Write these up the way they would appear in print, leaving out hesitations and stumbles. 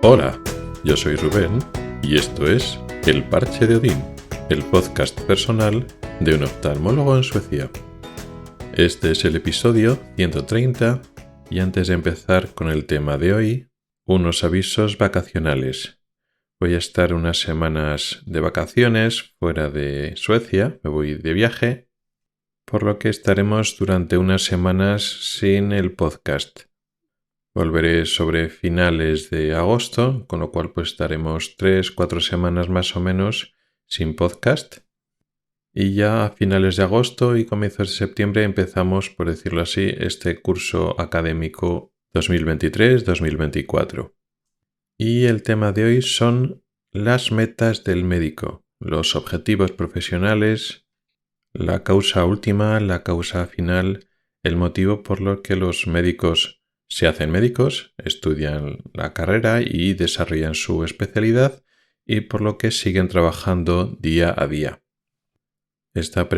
Hola, yo soy Rubén y esto es El Parche de Odín, el podcast personal de un oftalmólogo en Suecia. Este es el episodio 130 y antes de empezar con el tema de hoy, unos avisos vacacionales. Voy a estar unas semanas de vacaciones fuera de Suecia, me voy de viaje, por lo que estaremos durante unas semanas sin el podcast. Volveré sobre finales de agosto, con lo cual pues estaremos 3-4 semanas más o menos sin podcast. Y ya a finales de agosto y comienzos de septiembre empezamos, por decirlo así, este curso académico 2023-2024. Y el tema de hoy son las metas del médico, los objetivos profesionales, la causa última, la causa final, el motivo por lo que los médicos se hacen médicos, estudian la carrera y desarrollan su especialidad y por lo que siguen trabajando día a día. Esta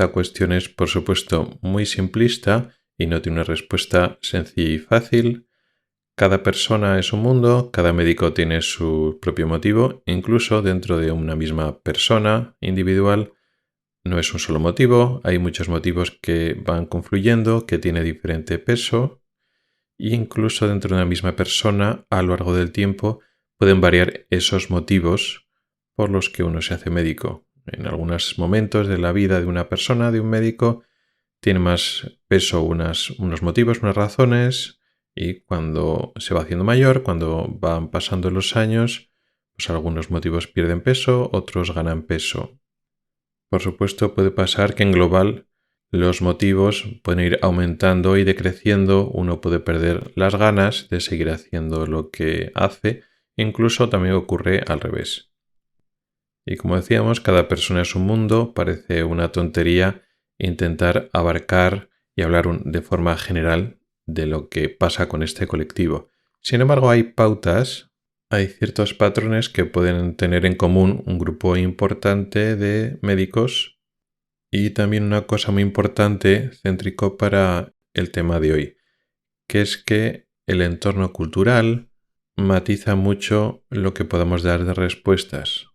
cuestión es por supuesto muy simplista y no tiene una respuesta sencilla y fácil. Cada persona es un mundo, cada médico tiene su propio motivo, incluso dentro de una misma persona individual. No es un solo motivo, hay muchos motivos que van confluyendo, que tiene diferente peso e incluso dentro de una misma persona a lo largo del tiempo pueden variar esos motivos por los que uno se hace médico. En algunos momentos de la vida de una persona, de un médico, tiene más peso unos motivos, unas razones, y cuando se va haciendo mayor, cuando van pasando los años, pues algunos motivos pierden peso, otros ganan peso. Por supuesto, puede pasar que en global los motivos pueden ir aumentando y decreciendo, uno puede perder las ganas de seguir haciendo lo que hace, incluso también ocurre al revés. Y como decíamos, cada persona es un mundo, parece una tontería intentar abarcar y hablar de forma general de lo que pasa con este colectivo. Sin embargo, hay pautas, hay ciertos patrones que pueden tener en común un grupo importante de médicos y también una cosa muy importante, céntrico para el tema de hoy, que es que el entorno cultural matiza mucho lo que podemos dar de respuestas.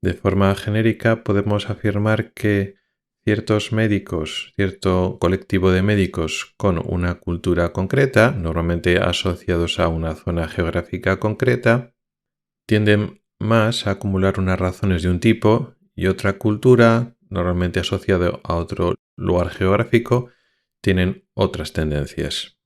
De forma genérica podemos afirmar que ciertos médicos, cierto colectivo de médicos con una cultura concreta, normalmente asociados a una zona geográfica concreta, tienden más a acumular unas razones de un tipo y otra cultura, normalmente asociada a otro lugar geográfico, tienen otras tendencias.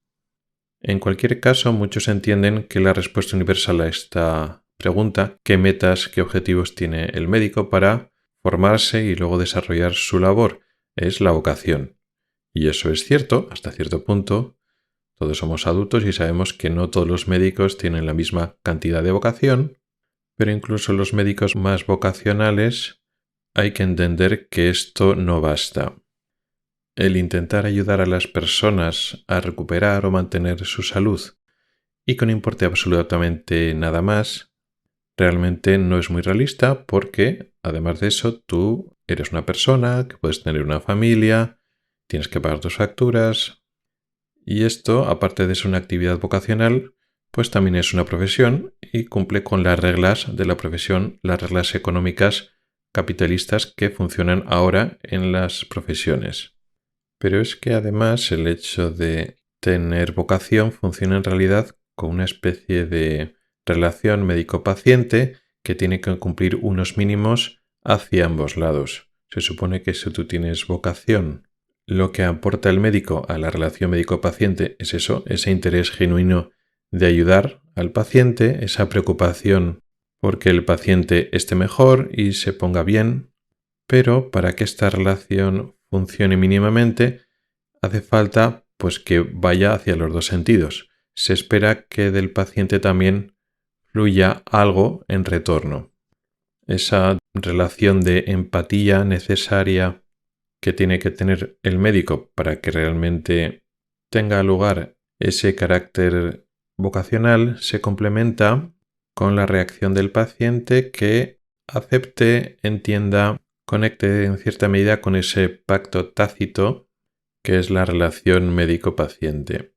En cualquier caso, muchos entienden que la respuesta universal a esta pregunta, qué metas, qué objetivos tiene el médico para formarse y luego desarrollar su labor, es la vocación. Y eso es cierto, hasta cierto punto. Todos somos adultos y sabemos que no todos los médicos tienen la misma cantidad de vocación, pero incluso los médicos más vocacionales hay que entender que esto no basta. El intentar ayudar a las personas a recuperar o mantener su salud y que no importe absolutamente nada más, realmente no es muy realista porque, además de eso, tú eres una persona que puedes tener una familia, tienes que pagar tus facturas y esto, aparte de ser una actividad vocacional, pues también es una profesión y cumple con las reglas de la profesión, las reglas económicas capitalistas que funcionan ahora en las profesiones. Pero es que además el hecho de tener vocación funciona en realidad con una especie de relación médico-paciente que tiene que cumplir unos mínimos hacia ambos lados. Se supone que si tú tienes vocación, lo que aporta el médico a la relación médico-paciente es eso, ese interés genuino de ayudar al paciente, esa preocupación porque el paciente esté mejor y se ponga bien, pero para que esta relación funcione mínimamente, hace falta pues que vaya hacia los dos sentidos. Se espera que del paciente también fluya algo en retorno. Esa relación de empatía necesaria que tiene que tener el médico para que realmente tenga lugar ese carácter vocacional se complementa con la reacción del paciente que acepte, entienda, conecte en cierta medida con ese pacto tácito que es la relación médico-paciente.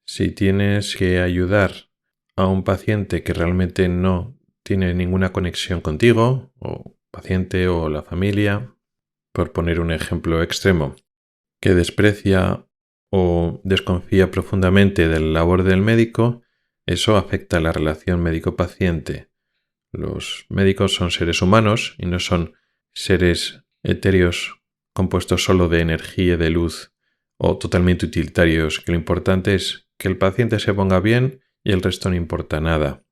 Si tienes que ayudar a un paciente que realmente no tiene ninguna conexión contigo, o paciente o la familia, por poner un ejemplo extremo, que desprecia o desconfía profundamente de la labor del médico, eso afecta a la relación médico-paciente. Los médicos son seres humanos y no son seres etéreos compuestos solo de energía y de luz o totalmente utilitarios, que lo importante es que el paciente se ponga bien y el resto no importa nada.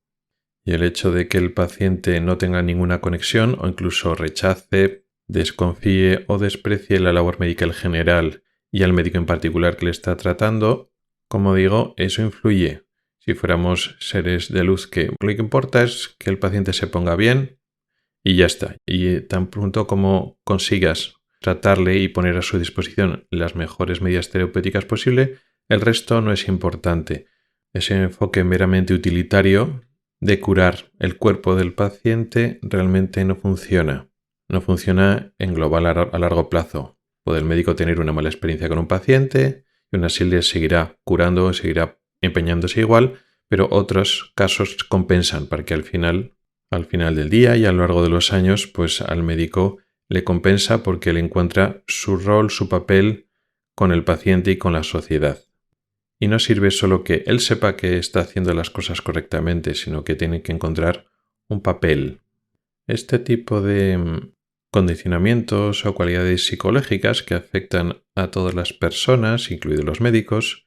Y el hecho de que el paciente no tenga ninguna conexión o incluso rechace, desconfíe o desprecie la labor médica en general y al médico en particular que le está tratando, como digo, eso influye. Si fuéramos seres de luz que lo que importa es que el paciente se ponga bien y ya está. Y tan pronto como consigas tratarle y poner a su disposición las mejores medidas terapéuticas posible, el resto no es importante. Ese enfoque meramente utilitario de curar el cuerpo del paciente realmente no funciona. No funciona en global a largo plazo. Puede el médico tener una mala experiencia con un paciente y aún así le seguirá curando, seguirá empeñándose igual, pero otros casos compensan para que al final del día y a lo largo de los años, pues al médico le compensa porque le encuentra su rol, su papel con el paciente y con la sociedad. Y no sirve solo que él sepa que está haciendo las cosas correctamente, sino que tiene que encontrar un papel. Este tipo de condicionamientos o cualidades psicológicas que afectan a todas las personas, incluidos los médicos,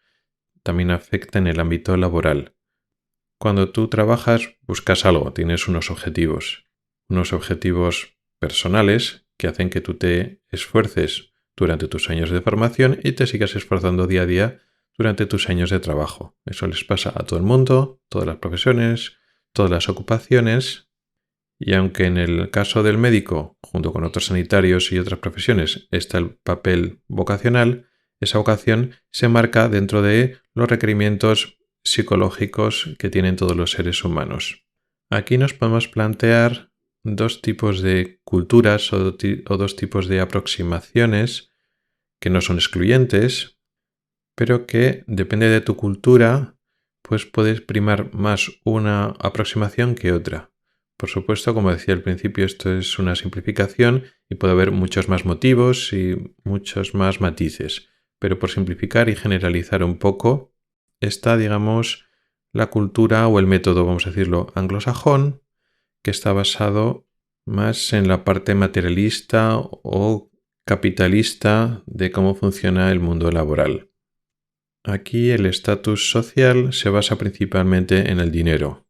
también afectan el ámbito laboral. Cuando tú trabajas, buscas algo, tienes unos objetivos personales que hacen que tú te esfuerces durante tus años de formación y te sigas esforzando día a día durante tus años de trabajo. Eso les pasa a todo el mundo, todas las profesiones, todas las ocupaciones. Y aunque en el caso del médico, junto con otros sanitarios y otras profesiones, está el papel vocacional, esa vocación se marca dentro de los requerimientos psicológicos que tienen todos los seres humanos. Aquí nos podemos plantear dos tipos de culturas o dos tipos de aproximaciones que no son excluyentes, pero que depende de tu cultura, pues puedes primar más una aproximación que otra. Por supuesto, como decía al principio, esto es una simplificación y puede haber muchos más motivos y muchos más matices, pero por simplificar y generalizar un poco, está, digamos, la cultura o el método, vamos a decirlo, anglosajón, que está basado más en la parte materialista o capitalista de cómo funciona el mundo laboral. Aquí el estatus social se basa principalmente en el dinero.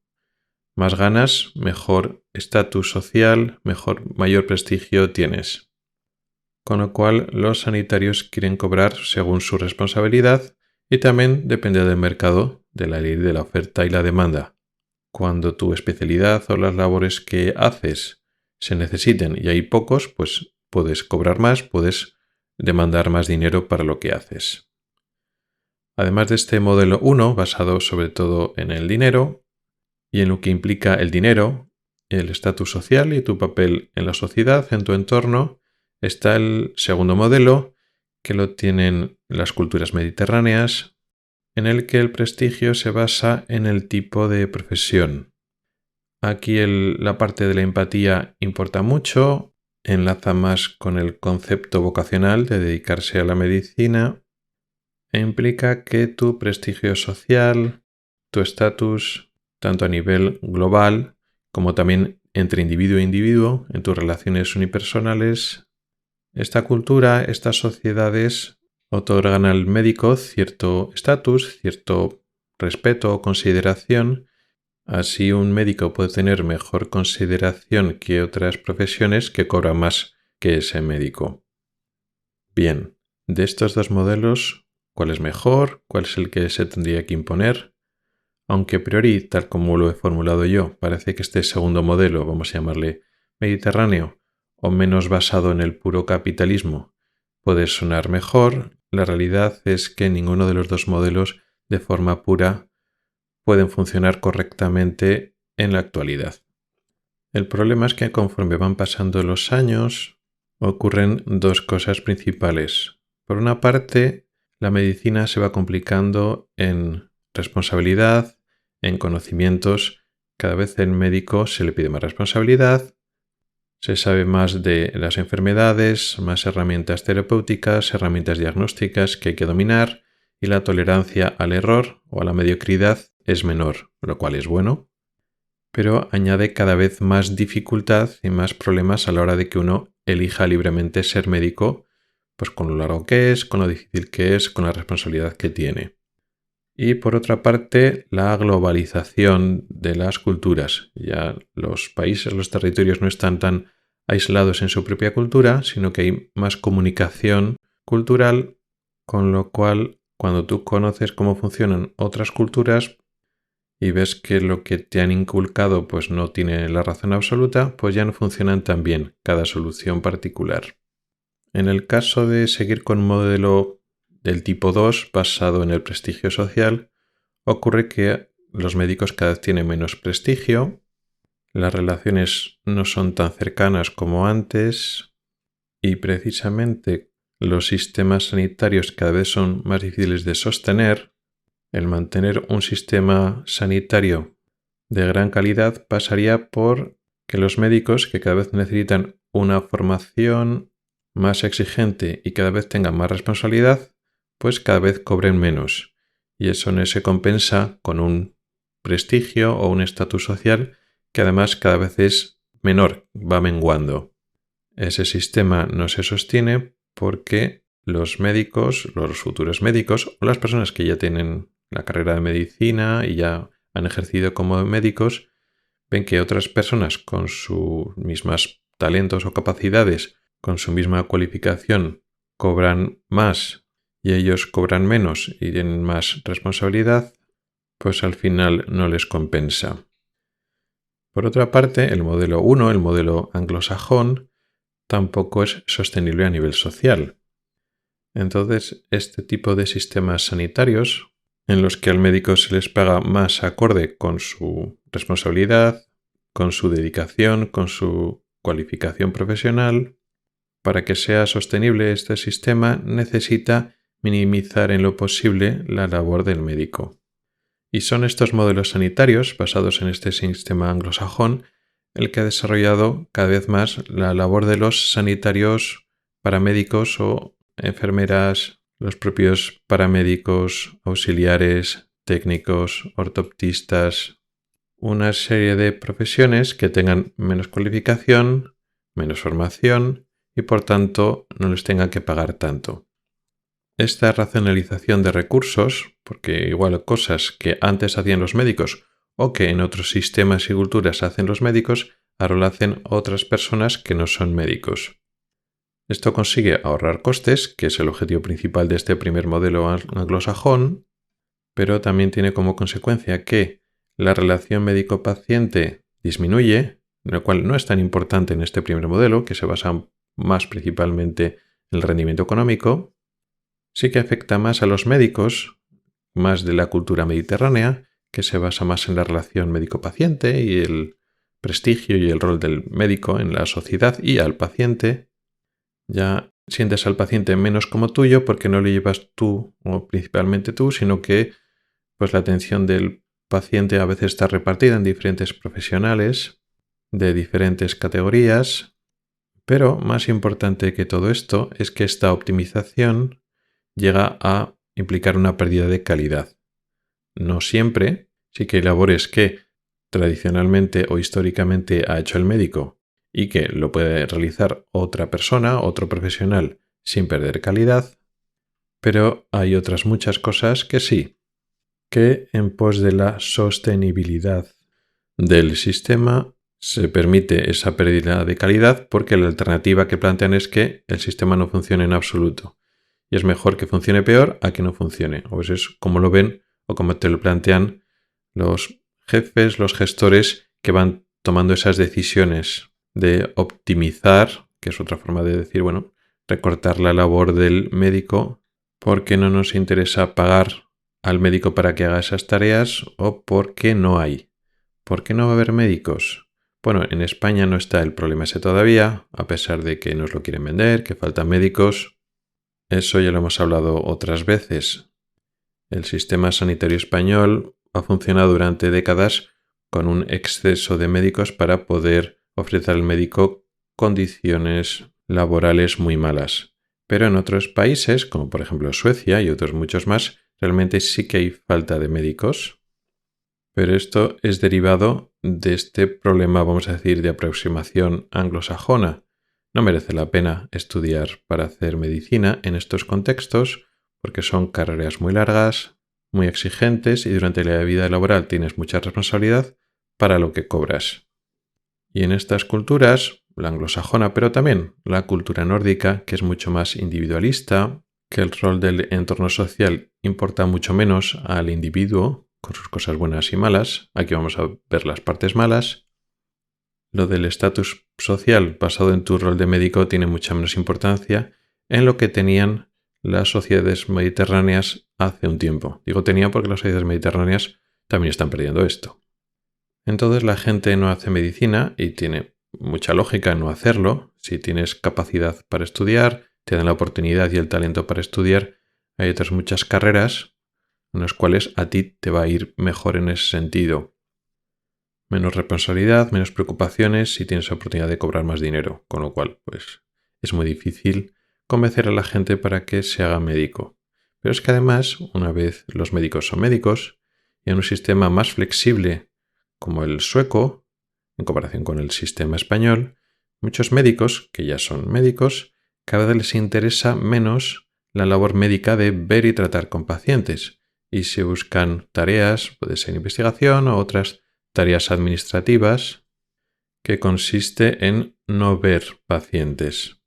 Más ganas, mejor estatus social, mayor prestigio tienes. Con lo cual los sanitarios quieren cobrar según su responsabilidad y también depende del mercado, de la ley de la oferta y la demanda. Cuando tu especialidad o las labores que haces se necesiten y hay pocos, pues puedes cobrar más, puedes demandar más dinero para lo que haces. Además de este modelo 1, basado sobre todo en el dinero y en lo que implica el dinero, el estatus social y tu papel en la sociedad, en tu entorno, está el segundo modelo, que lo tienen las culturas mediterráneas, en el que el prestigio se basa en el tipo de profesión. Aquí la parte de la empatía importa mucho, enlaza más con el concepto vocacional de dedicarse a la medicina e implica que tu prestigio social, tu estatus, tanto a nivel global como también entre individuo e individuo, en tus relaciones unipersonales, esta cultura, estas sociedades otorgan al médico cierto estatus, cierto respeto o consideración. Así un médico puede tener mejor consideración que otras profesiones que cobran más que ese médico. Bien, de estos dos modelos, ¿cuál es mejor? ¿Cuál es el que se tendría que imponer? Aunque a priori, tal como lo he formulado yo, parece que este segundo modelo, vamos a llamarle mediterráneo, o menos basado en el puro capitalismo, puede sonar mejor, la realidad es que ninguno de los dos modelos de forma pura pueden funcionar correctamente en la actualidad. El problema es que conforme van pasando los años, ocurren dos cosas principales. Por una parte, la medicina se va complicando en responsabilidad, en conocimientos, cada vez el médico se le pide más responsabilidad, se sabe más de las enfermedades, más herramientas terapéuticas, herramientas diagnósticas que hay que dominar y la tolerancia al error o a la mediocridad es menor, lo cual es bueno, pero añade cada vez más dificultad y más problemas a la hora de que uno elija libremente ser médico, pues con lo largo que es, con lo difícil que es, con la responsabilidad que tiene. Y por otra parte, la globalización de las culturas. Ya los países, los territorios no están tan aislados en su propia cultura, sino que hay más comunicación cultural, con lo cual cuando tú conoces cómo funcionan otras culturas y ves que lo que te han inculcado pues no tiene la razón absoluta, pues ya no funcionan tan bien cada solución particular. En el caso de seguir con un modelo del tipo 2 basado en el prestigio social, ocurre que los médicos cada vez tienen menos prestigio, las relaciones no son tan cercanas como antes y precisamente los sistemas sanitarios cada vez son más difíciles de sostener. El mantener un sistema sanitario de gran calidad pasaría por que los médicos, que cada vez necesitan una formación más exigente y cada vez tengan más responsabilidad, pues cada vez cobren menos. Y eso no se compensa con un prestigio o un estatus social que además cada vez es menor, va menguando. Ese sistema no se sostiene porque los médicos, los futuros médicos o las personas que ya tienen la carrera de medicina y ya han ejercido como médicos, ven que otras personas con sus mismos talentos o capacidades, con su misma cualificación, cobran más y ellos cobran menos y tienen más responsabilidad, pues al final no les compensa. Por otra parte, el modelo 1, el modelo anglosajón, tampoco es sostenible a nivel social. Entonces, este tipo de sistemas sanitarios, en los que al médico se les paga más acorde con su responsabilidad, con su dedicación, con su cualificación profesional, para que sea sostenible este sistema necesita minimizar en lo posible la labor del médico. Y son estos modelos sanitarios, basados en este sistema anglosajón, el que ha desarrollado cada vez más la labor de los sanitarios paramédicos o enfermeras, los propios paramédicos, auxiliares, técnicos, ortoptistas, una serie de profesiones que tengan menos cualificación, menos formación y por tanto no les tengan que pagar tanto. Esta racionalización de recursos, porque igual cosas que antes hacían los médicos o que en otros sistemas y culturas hacen los médicos, ahora lo hacen otras personas que no son médicos. Esto consigue ahorrar costes, que es el objetivo principal de este primer modelo anglosajón, pero también tiene como consecuencia que la relación médico-paciente disminuye, lo cual no es tan importante en este primer modelo, que se basa más principalmente en el rendimiento económico. Sí que afecta más a los médicos, más de la cultura mediterránea, que se basa más en la relación médico-paciente y el prestigio y el rol del médico en la sociedad y al paciente. Ya sientes al paciente menos como tuyo porque no lo llevas tú o principalmente tú, sino que pues la atención del paciente a veces está repartida en diferentes profesionales de diferentes categorías, pero más importante que todo esto es que esta optimización llega a implicar una pérdida de calidad. No siempre, sí que hay labores que tradicionalmente o históricamente ha hecho el médico y que lo puede realizar otra persona, otro profesional, sin perder calidad, pero hay otras muchas cosas que sí, que en pos de la sostenibilidad del sistema se permite esa pérdida de calidad porque la alternativa que plantean es que el sistema no funcione en absoluto. Y es mejor que funcione peor a que no funcione. O eso es como lo ven o como te lo plantean los jefes, los gestores que van tomando esas decisiones de optimizar, que es otra forma de decir, bueno, recortar la labor del médico porque no nos interesa pagar al médico para que haga esas tareas o porque no hay. ¿Por qué no va a haber médicos? Bueno, en España no está el problema ese todavía, a pesar de que nos lo quieren vender, que faltan médicos. Eso ya lo hemos hablado otras veces. El sistema sanitario español ha funcionado durante décadas con un exceso de médicos para poder ofrecer al médico condiciones laborales muy malas. Pero en otros países, como por ejemplo Suecia y otros muchos más, realmente sí que hay falta de médicos. Pero esto es derivado de este problema, vamos a decir, de aproximación anglosajona. No merece la pena estudiar para hacer medicina en estos contextos porque son carreras muy largas, muy exigentes y durante la vida laboral tienes mucha responsabilidad para lo que cobras. Y en estas culturas, la anglosajona, pero también la cultura nórdica, que es mucho más individualista, que el rol del entorno social importa mucho menos al individuo, con sus cosas buenas y malas. Aquí vamos a ver las partes malas. Lo del estatus social basado en tu rol de médico tiene mucha menos importancia en lo que tenían las sociedades mediterráneas hace un tiempo. Digo tenían porque las sociedades mediterráneas también están perdiendo esto. Entonces la gente no hace medicina y tiene mucha lógica no hacerlo. Si tienes capacidad para estudiar, te dan la oportunidad y el talento para estudiar, hay otras muchas carreras en las cuales a ti te va a ir mejor en ese sentido. Menos responsabilidad, menos preocupaciones y tienes la oportunidad de cobrar más dinero, con lo cual pues es muy difícil convencer a la gente para que se haga médico. Pero es que además, una vez los médicos son médicos, y en un sistema más flexible como el sueco, en comparación con el sistema español, muchos médicos, que ya son médicos, cada vez les interesa menos la labor médica de ver y tratar con pacientes, y se buscan tareas, puede ser investigación o otras tareas administrativas, que consiste en no ver pacientes.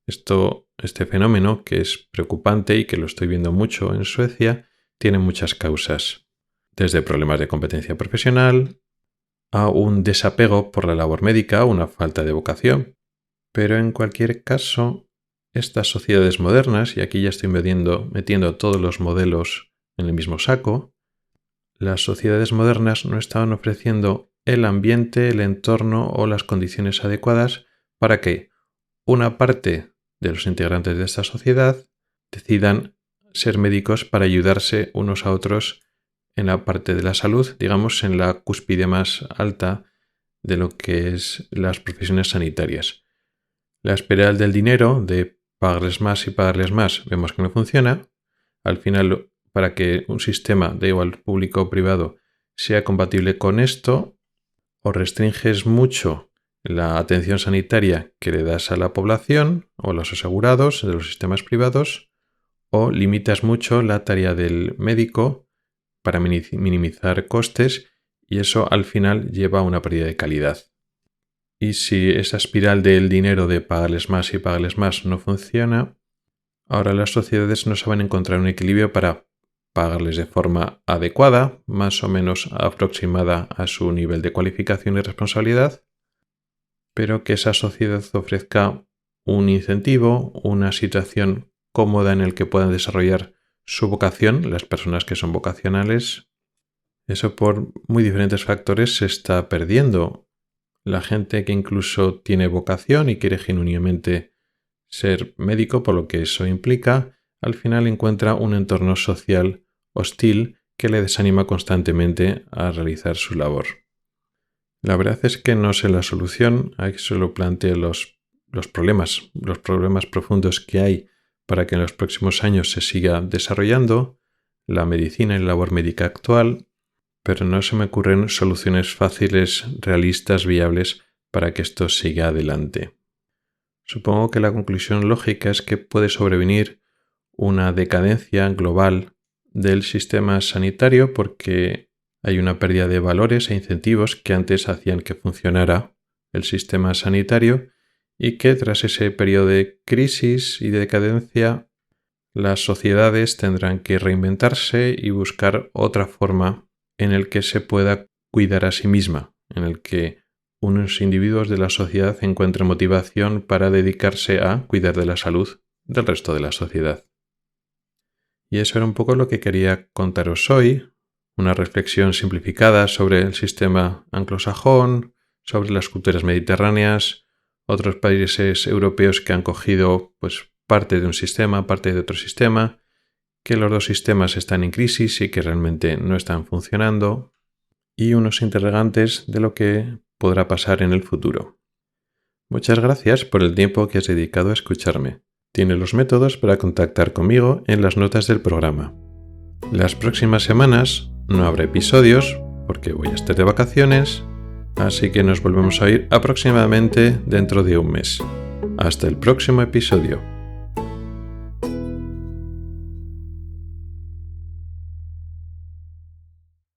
Este fenómeno, que es preocupante y que lo estoy viendo mucho en Suecia, tiene muchas causas, desde problemas de competencia profesional a un desapego por la labor médica, una falta de vocación. Pero en cualquier caso, estas sociedades modernas, y aquí ya estoy metiendo todos los modelos en el mismo saco, las sociedades modernas no estaban ofreciendo el ambiente, el entorno o las condiciones adecuadas para que una parte de los integrantes de esta sociedad decidan ser médicos para ayudarse unos a otros en la parte de la salud, digamos en la cúspide más alta de lo que es las profesiones sanitarias. La espiral del dinero, de pagarles más y pagarles más, vemos que no funciona. Al final, para que un sistema, da igual público o privado, sea compatible con esto, o restringes mucho la atención sanitaria que le das a la población o a los asegurados de los sistemas privados, o limitas mucho la tarea del médico para minimizar costes y eso al final lleva a una pérdida de calidad. Y si esa espiral del dinero de pagarles más y pagarles más no funciona, ahora las sociedades no saben encontrar un equilibrio para pagarles de forma adecuada, más o menos aproximada a su nivel de cualificación y responsabilidad, pero que esa sociedad ofrezca un incentivo, una situación cómoda en el que puedan desarrollar su vocación, las personas que son vocacionales. Eso por muy diferentes factores se está perdiendo. La gente que incluso tiene vocación y quiere genuinamente ser médico, por lo que eso implica, al final encuentra un entorno social hostil que le desanima constantemente a realizar su labor. La verdad es que no sé la solución, hay que solo plantear los problemas profundos que hay para que en los próximos años se siga desarrollando la medicina y la labor médica actual, pero no se me ocurren soluciones fáciles, realistas, viables para que esto siga adelante. Supongo que la conclusión lógica es que puede sobrevenir una decadencia global del sistema sanitario porque hay una pérdida de valores e incentivos que antes hacían que funcionara el sistema sanitario y que tras ese periodo de crisis y de decadencia las sociedades tendrán que reinventarse y buscar otra forma en el que se pueda cuidar a sí misma, en el que unos individuos de la sociedad encuentren motivación para dedicarse a cuidar de la salud del resto de la sociedad. Y eso era un poco lo que quería contaros hoy, una reflexión simplificada sobre el sistema anglosajón, sobre las culturas mediterráneas, otros países europeos que han cogido pues parte de un sistema, parte de otro sistema, que los dos sistemas están en crisis y que realmente no están funcionando, y unos interrogantes de lo que podrá pasar en el futuro. Muchas gracias por el tiempo que has dedicado a escucharme. Tienes los métodos para contactar conmigo en las notas del programa. Las próximas semanas no habrá episodios porque voy a estar de vacaciones, así que nos volvemos a oír aproximadamente dentro de un mes. Hasta el próximo episodio.